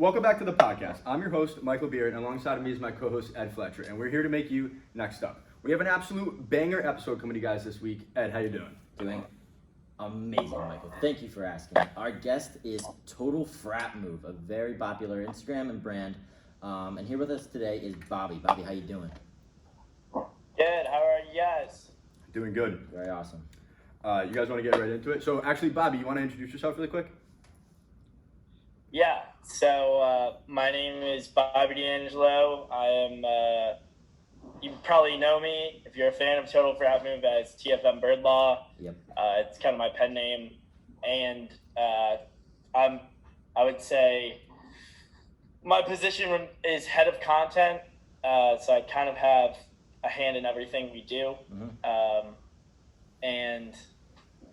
Welcome back to the podcast. I'm your host, Michael Beard, and alongside of me is my co-host, Ed Fletcher, and we're here to make you next up. We have an absolute banger episode coming to you guys this week. Ed, how you doing? Doing amazing, Michael. Thank you for asking. Our guest is Total Frat Move, a very popular Instagram and brand. And here with us today is Bobby. Bobby, how you doing? Good. How are you guys? Doing good. Very awesome. You guys want to get right into it? So actually, Bobby, you want to introduce yourself really quick? Yeah. So my name is Bobby D'Angelo. I am. You probably know me if you're a fan of Total Frat Move as TFM Birdlaw. Yep. It's kind of my pen name, and I would say my position is head of content. So I kind of have a hand in everything we do. Mm-hmm. And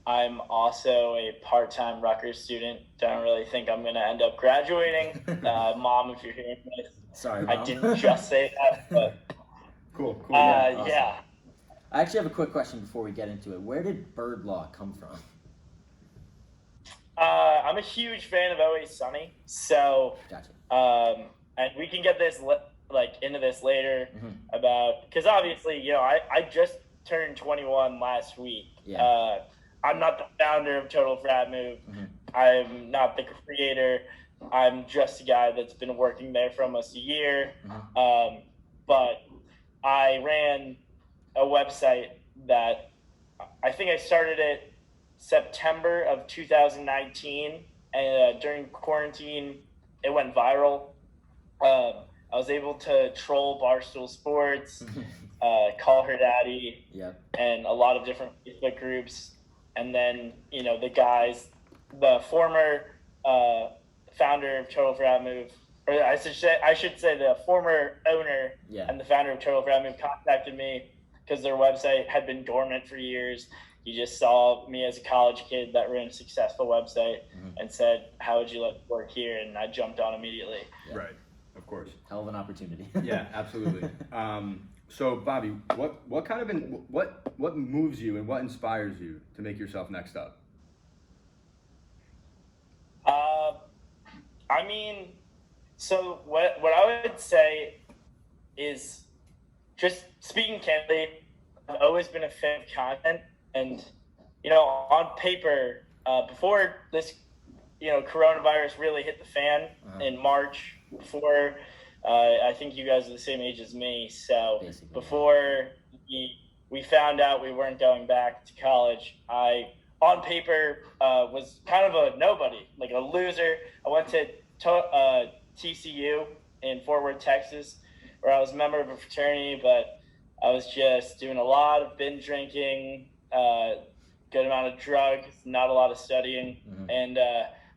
I'm also a part-time Rutgers student. Don't really think I'm going to end up graduating. Mom, if you're hearing this, Sorry, Mom. I didn't just say that, but Cool. Awesome. yeah. I actually have a quick question before we get into it. Where did Bird Law come from? I'm a huge fan of Always Sunny, so Gotcha. and we can get this into this later Mm-hmm. about, because obviously, I just turned 21 last week. Yeah. I'm not the founder of Total Frat Move. Mm-hmm. I'm not the creator. I'm just a guy that's been working there for almost a year. Mm-hmm. But I ran a website that I think I started it September of 2019, and during quarantine, it went viral. I was able to troll Barstool Sports, call her daddy, Yep. and a lot of different Facebook groups. And then, the former founder of Total Frat Move, or I should say the former owner Yeah. and the founder of Total Frat Move contacted me because their website had been dormant for years. He just saw me as a college kid that ran a successful website and said, "How would you like to work here?" And I jumped on immediately. Yeah. Right. Of course. Hell of an opportunity. Yeah, absolutely. So Bobby, what kind of what moves you and what inspires you to make yourself next up? So what I would say is, just speaking candidly, I've always been a fan of content, and on paper, before this coronavirus really hit the fan in March, before I think you guys are the same age as me, so Basically. before we found out we weren't going back to college, I on paper was kind of a nobody, like a loser. I went to TCU in Fort Worth, Texas, where I was a member of a fraternity, but I was just doing a lot of binge drinking, good amount of drugs, not a lot of studying. Mm-hmm. And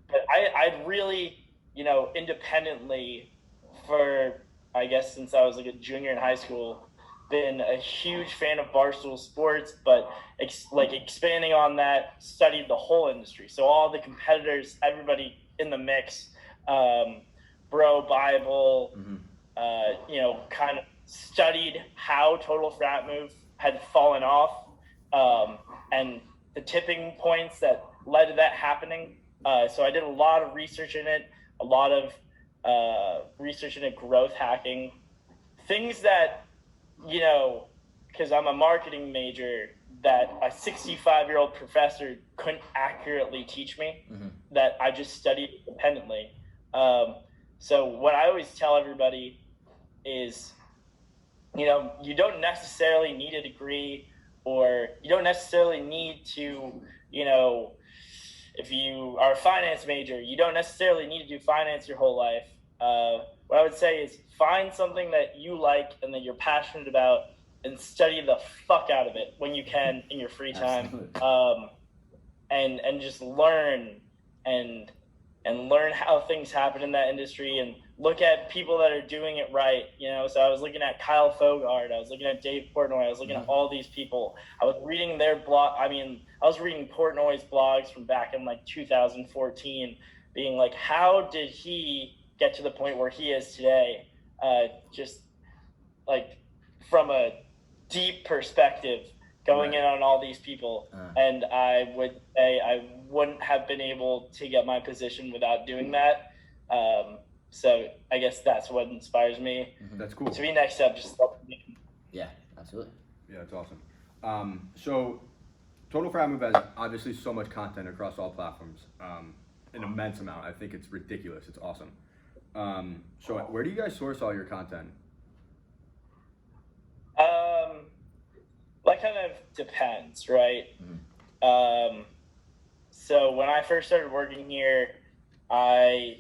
but I'd really, independently, for I guess since I was like a junior in high school, been a huge fan of Barstool Sports, but expanding on that, studied the whole industry. So all the competitors, everybody in the mix, Bro Bible, kind of studied how Total Frat Move had fallen off, and the tipping points that led to that happening. So I did a lot of research in it, a lot of research into growth hacking, things that, because I'm a marketing major, that a 65-year-old professor couldn't accurately teach me, that I just studied independently. So what I always tell everybody is, you don't necessarily need a degree, or you don't necessarily need to, if you are a finance major, you don't necessarily need to do finance your whole life. What I would say is find something that you like and that you're passionate about, and study the fuck out of it when you can in your free time. And just learn and learn how things happen in that industry, and look at people that are doing it right. So I was looking at Kyle Fogart, I was looking at Dave Portnoy, I was looking at all these people. I was reading their blog. I was reading Portnoy's blogs from back in 2014, being like, how did he get to the point where he is today? Just from a deep perspective, going in on all these people. And I would say I wouldn't have been able to get my position without doing that. So I guess that's what inspires me. That's cool. To be next up, just Yeah, absolutely. Yeah, that's awesome. So Total Frat Move has obviously so much content across all platforms, an immense amount. I think it's ridiculous. It's awesome. So where do you guys source all your content? that kind of depends, right? So when I first started working here, I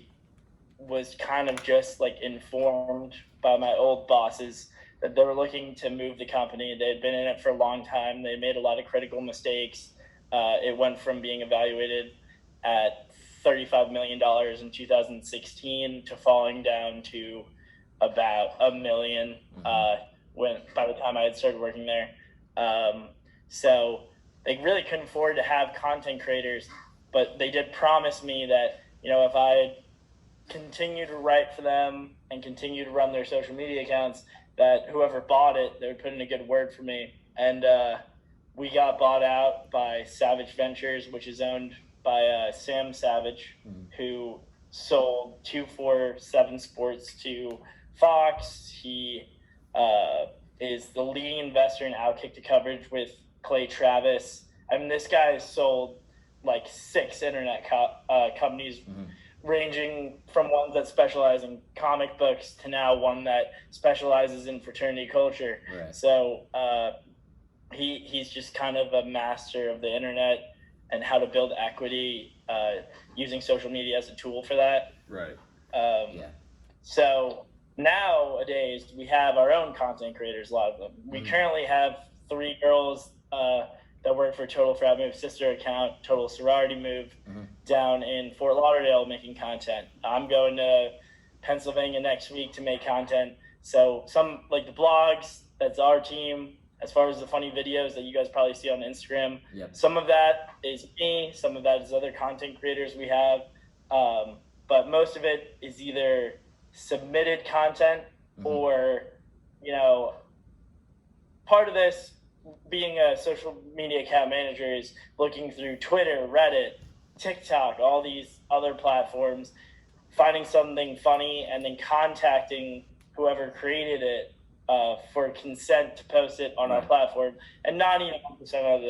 was kind of just like informed by my old bosses that they were looking to move the company. They had been in it for a long time. They made a lot of critical mistakes. It went from being evaluated at $35 million in 2016 to falling down to about $1 million by the time I had started working there. So they really couldn't afford to have content creators, but they did promise me that, you know, if I continue to write for them and continue to run their social media accounts, that whoever bought it, they would put in a good word for me. And we got bought out by Savage Ventures, which is owned by Sam Savage, who sold 247 Sports to Fox. He is the leading investor in Outkick to Coverage with Clay Travis. I mean, this guy has sold like 6 internet companies, ranging from ones that specialize in comic books to now one that specializes in fraternity culture. Right. So he's just kind of a master of the internet and how to build equity using social media as a tool for that. Right. So nowadays we have our own content creators, a lot of them. We currently have 3 girls that work for Total Frat Move sister account, Total Sorority Move, down in Fort Lauderdale making content. I'm going to Pennsylvania next week to make content. So some, like the blogs, that's our team. As far as the funny videos that you guys probably see on Instagram, some of that is me, some of that is other content creators we have. But most of it is either submitted content or, you know, part of this being a social media account manager is looking through Twitter, Reddit, TikTok, all these other platforms, finding something funny and then contacting whoever created it for consent to post it on our platform. And 99% of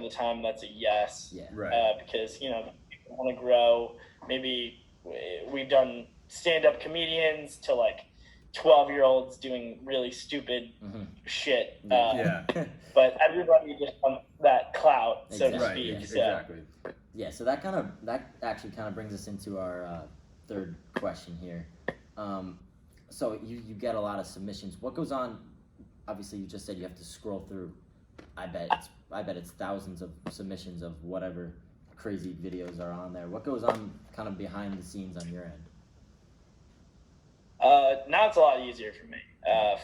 the time that's a yes. Because, you know, people want to grow. Maybe we've done stand-up comedians to like 12-year-olds doing really stupid shit. But everybody just wants that clout, so to speak. Exactly. Yeah, so that actually kind of brings us into our third question here. So you get a lot of submissions. What goes on? Obviously, you just said you have to scroll through. I bet it's thousands of submissions of whatever crazy videos are on there. What goes on kind of behind the scenes on your end? Now it's a lot easier for me.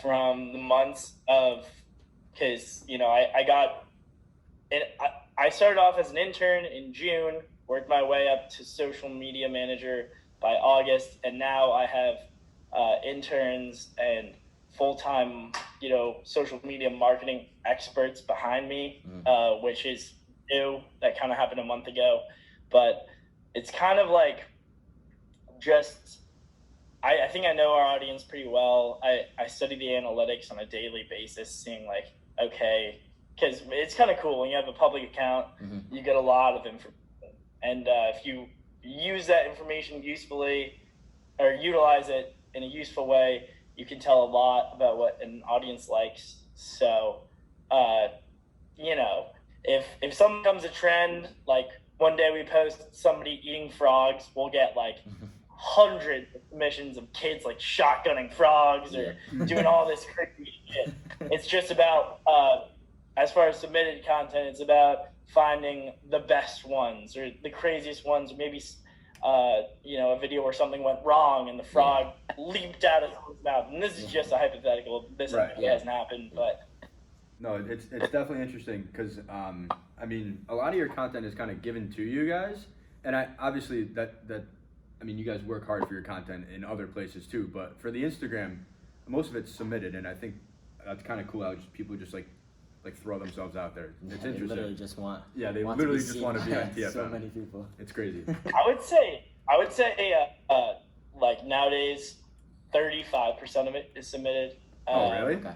From the months of, because, you know, I started off as an intern in June, worked my way up to social media manager by August, and now I have interns and full-time, you know, social media marketing experts behind me, which is new. That kind of happened a month ago. But it's kind of like just... I think I know our audience pretty well. I study the analytics on a daily basis, seeing like, okay, because it's kind of cool when you have a public account, you get a lot of information. And if you use that information usefully or utilize it in a useful way, you can tell a lot about what an audience likes. So, you know, if something becomes a trend, like one day we post somebody eating frogs, we'll get like hundreds of submissions of kids like shotgunning frogs or doing all this crazy shit. It's just about, as far as submitted content, it's about finding the best ones or the craziest ones, or maybe, you know, a video where something went wrong and the frog leaped out of his mouth. And this is just a hypothetical. This hasn't happened, but. No, it's definitely interesting because, I mean, a lot of your content is kind of given to you guys. And obviously I mean, you guys work hard for your content in other places too, but for the Instagram, most of it's submitted, and I think that's kind of cool how people just like throw themselves out there. It's interesting. They literally just want. Yeah, they literally just want to be on TFM. So many people. It's crazy. I would say like nowadays, 35% of it is submitted. Oh, really? Okay.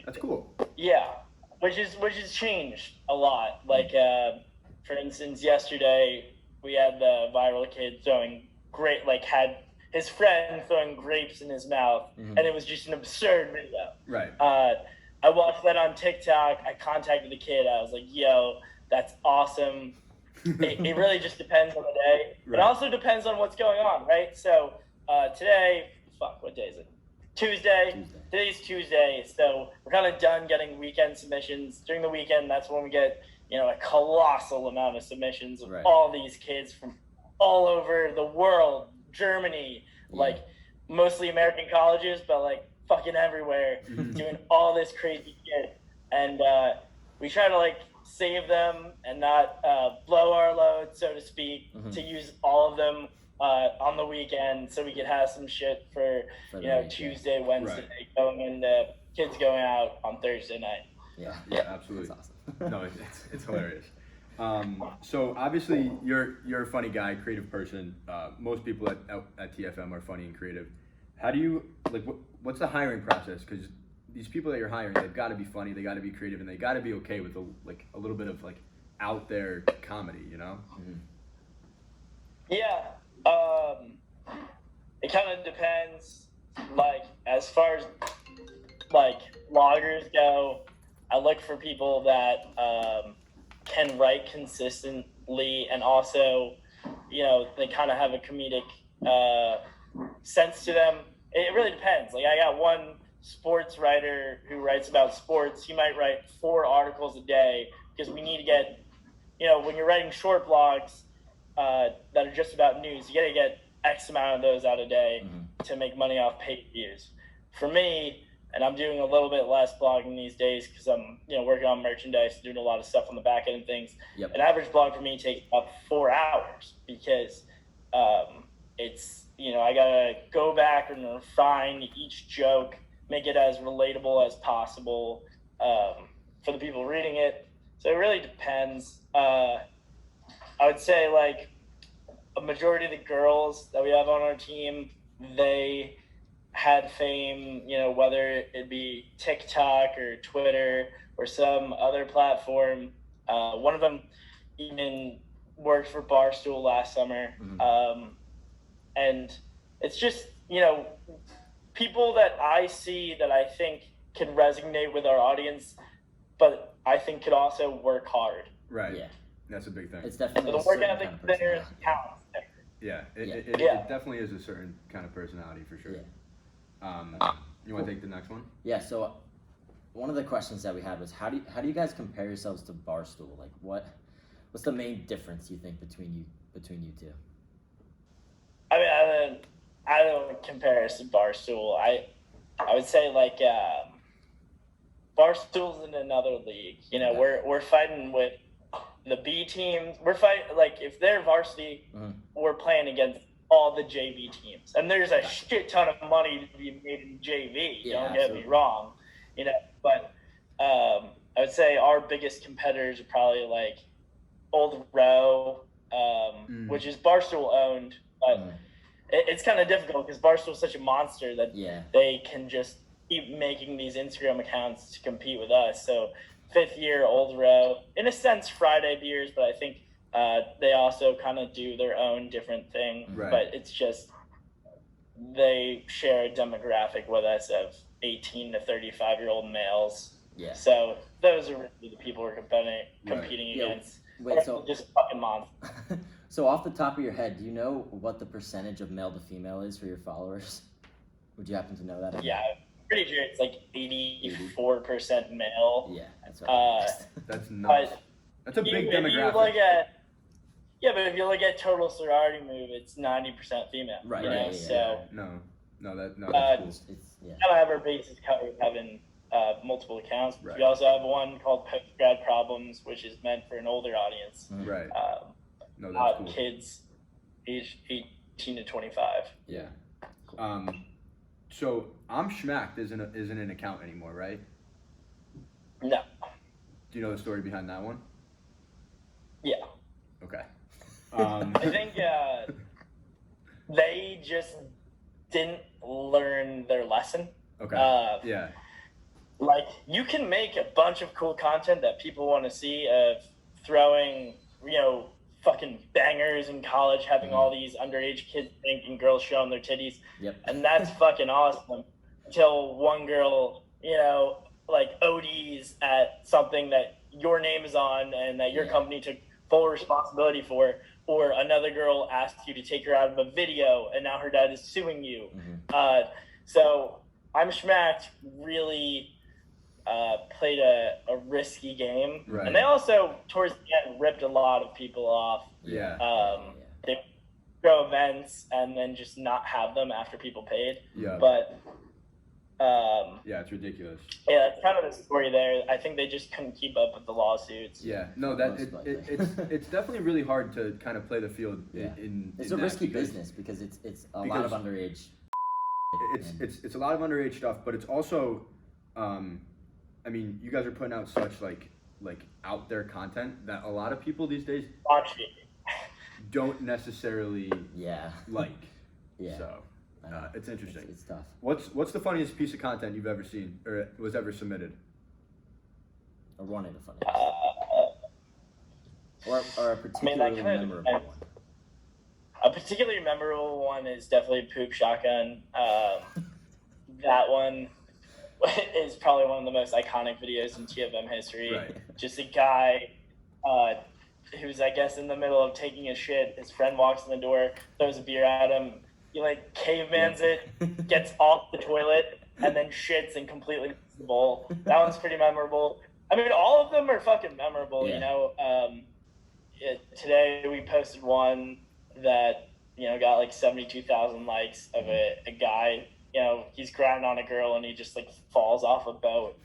That's cool. Yeah, which has changed a lot. Like, for instance, yesterday we had the viral kid had his friend throwing grapes in his mouth, and it was just an absurd video. Right. I watched that on TikTok. I contacted the kid. I was like, "Yo, that's awesome." It really just depends on the day. Right. It also depends on what's going on, right? So today, what day is it? Tuesday. Today's Tuesday, so we're kind of done getting weekend submissions. During the weekend, that's when we get, a colossal amount of submissions of all these kids from all over the world, Germany, like mostly American colleges, but like fucking everywhere, doing all this crazy shit. And we try to like save them and not blow our load, so to speak, to use all of them on the weekend, so we could have some shit for Tuesday, Wednesday, going into kids going out on Thursday night. Yeah, absolutely. That's awesome. No, it's hilarious. So obviously you're a funny guy, creative person. Most people at TFM are funny and creative. How do you what's the hiring process? Because these people that you're hiring, they've got to be funny, they got to be creative, and they got to be okay with a little bit of like out there comedy, Yeah. It kind of depends. Like, as far as like bloggers go, I look for people that can write consistently, and also, they kind of have a comedic sense to them. It really depends. Like, I got one sports writer who writes about sports. He might write 4 articles a day, because we need to get, when you're writing short blogs that are just about news, you got to get X amount of those out a day to make money off page views. For me, and I'm doing a little bit less blogging these days because I'm working on merchandise, doing a lot of stuff on the back end and things. An average blog for me takes about 4 hours, because it's I gotta go back and refine each joke, make it as relatable as possible for the people reading it. So it really depends. I would say like a majority of the girls that we have on our team, they had fame, whether it be TikTok or Twitter or some other platform. One of them even worked for Barstool last summer. And it's just, people that I see that I think can resonate with our audience, but I think could also work hard. Right. Yeah. That's a big thing. It's definitely the work ethic there is talent. Yeah, it definitely is a certain kind of personality for sure. Yeah. You want to take the next one? Yeah. So, one of the questions that we had was how do you guys compare yourselves to Barstool? Like, what's the main difference you think between you two? I mean, I don't compare us to Barstool. I would say like Barstool's in another league. We're fighting with the B teams. We're fighting if they're varsity, we're playing against all the JV teams, and there's a shit ton of money to be made in JV. Don't get me wrong, but I would say our biggest competitors are probably like Old Row, which is Barstool owned, but it's kind of difficult because Barstool's such a monster that they can just keep making these Instagram accounts to compete with us. So 5th year Old Row, in a sense Friday beers, but I think they also kind of do their own different thing. Right. But it's just they share a demographic with us of 18 to 35-year-old males. Yeah. So those are really the people we're competing against. Wait, so just fucking monsters. So off the top of your head, do you know what the percentage of male to female is for your followers? Would you happen to know that? Yeah, pretty sure it's like 84% male. Yeah, that's right. That's nuts. That's a big demographic. But if you look at total sorority move, it's 90% female. Right. No, that's cool. Kind of have our bases covered having multiple accounts. Right. We also have one called Post Grad Problems, which is meant for an older audience. Right. That's cool. Kids aged 18 to 25. Yeah. Cool. So ImSchmack isn't an account anymore, right? No. Do you know the story behind that one? Yeah. Okay. I think they just didn't learn their lesson. Okay. Yeah. Like, you can make a bunch of cool content that people want to see of throwing, fucking bangers in college, having all these underage kids thinking girls showing their titties. Yep. And that's fucking awesome until one girl, like ODs at something that your name is on and that your company took full responsibility for, or another girl asked you to take her out of a video and now her dad is suing you. So ImSchmack really played a risky game. Right. And they also, towards the end, ripped a lot of people off. They throw events and then just not have them after people paid. Yeah. But it's ridiculous. Yeah, that's kind of the story there. I think they just couldn't keep up with the lawsuits. Yeah, no, it's definitely really hard to kind of play the field. It's a risky business because it's a lot of underage. It's a lot of underage stuff, but it's also, I mean, you guys are putting out such like out there content that a lot of people these days don't necessarily like. Yeah. So. It's interesting. It's tough. What's the funniest piece of content you've ever seen or was ever submitted? Or one of the funniest. Or a particularly memorable one. A particularly memorable one is definitely Poop Shotgun. That one is probably one of the most iconic videos in TFM history. Right. Just a guy who's, I guess, in the middle of taking a shit. His friend walks in the door, throws a beer at him. He cavemans it, gets off the toilet, and then shits and completely misses the bowl. That one's pretty memorable. I mean, all of them are fucking memorable, today we posted one that, got 72,000 likes of a guy, he's grinding on a girl and he just falls off a boat.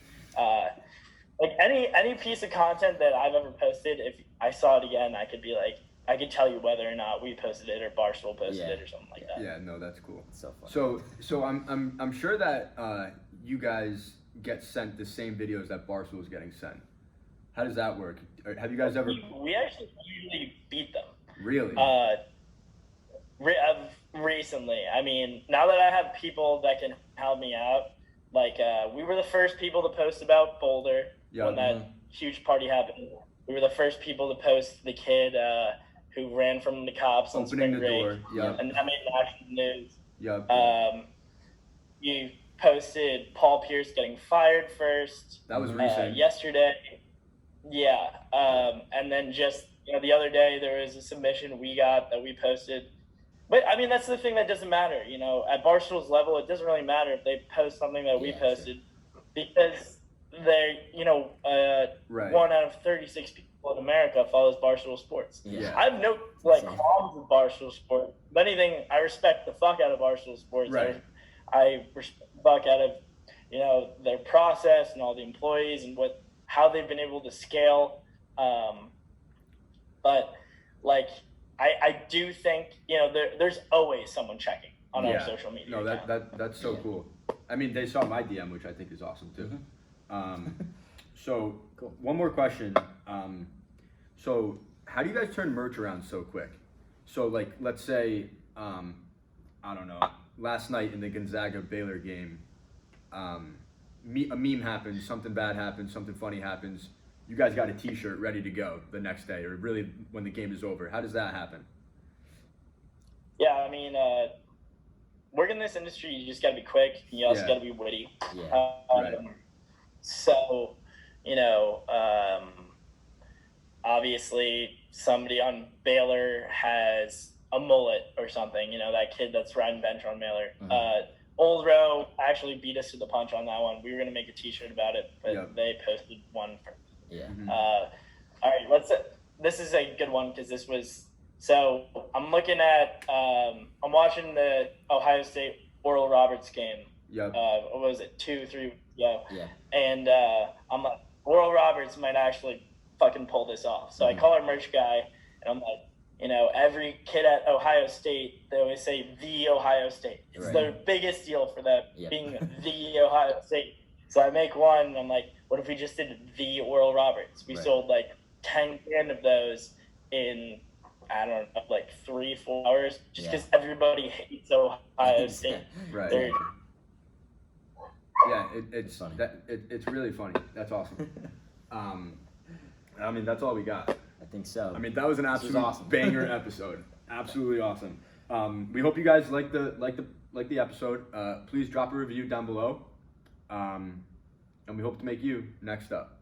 Any piece of content that I've ever posted, if I saw it again, I could be I could tell you whether or not we posted it or Barstool posted it or something like that. Yeah, no, that's cool. It's so fun. So I'm sure that you guys get sent the same videos that Barstool is getting sent. How does that work? Have you guys ever? We actually usually beat them. Really? Recently, I mean, now that I have people that can help me out, we were the first people to post about Boulder when that huge party happened. We were the first people to post the kid who ran from the cops on spring break, and that made national news. You posted Paul Pierce getting fired first. That was recent. Yesterday. Yeah, and then just the other day there was a submission we got that we posted. But I mean, that's the thing that doesn't matter. At Barstool's level, it doesn't really matter if they post something that we posted, because they're 1 out of 36 people in America follows Barstool Sports. I have no qualms with Barstool Sports. If anything, I respect the fuck out of Barstool Sports. Right. I respect the fuck out of their process and all the employees and how they've been able to scale. But I do think there's always someone checking on our social media. No, that's so cool. I mean, they saw my DM, which I think is awesome too. So cool. One more question. So how do you guys turn merch around so quick? So let's say, I don't know, last night in the Gonzaga Baylor game, a meme happens, something bad happens, something funny happens. You guys got a t-shirt ready to go the next day, or really when the game is over. How does that happen? Yeah, I mean, working in this industry, you just got to be quick. You also got to be witty. Right. So, obviously somebody on Baylor has a mullet or something, that kid that's riding bench on Baylor. Old Row actually beat us to the punch on that one. We were going to make a t-shirt about it, but they posted one first. All right, this is a good one because this was, so I'm looking at, I'm watching the Ohio State Oral Roberts game. What was it, 2-3 weeks ago? And I'm like, Oral Roberts might actually fucking pull this off. So I call our merch guy and I'm like, every kid at Ohio State, they always say the Ohio State. It's the biggest deal for them, being the Ohio State. So I make one and I'm like, what if we just did the Oral Roberts? We sold 10 grand of those in, I don't know, like 3-4 hours, just Yeah. because everybody hates Ohio State. Right. They're- Yeah, it's Funny. it's really funny. That's awesome. I mean, that's all we got. I think so. I mean, that was an This was absolute awesome. banger episode. Absolutely awesome. We hope you guys like the episode. Please drop a review down below. And we hope to make you next up.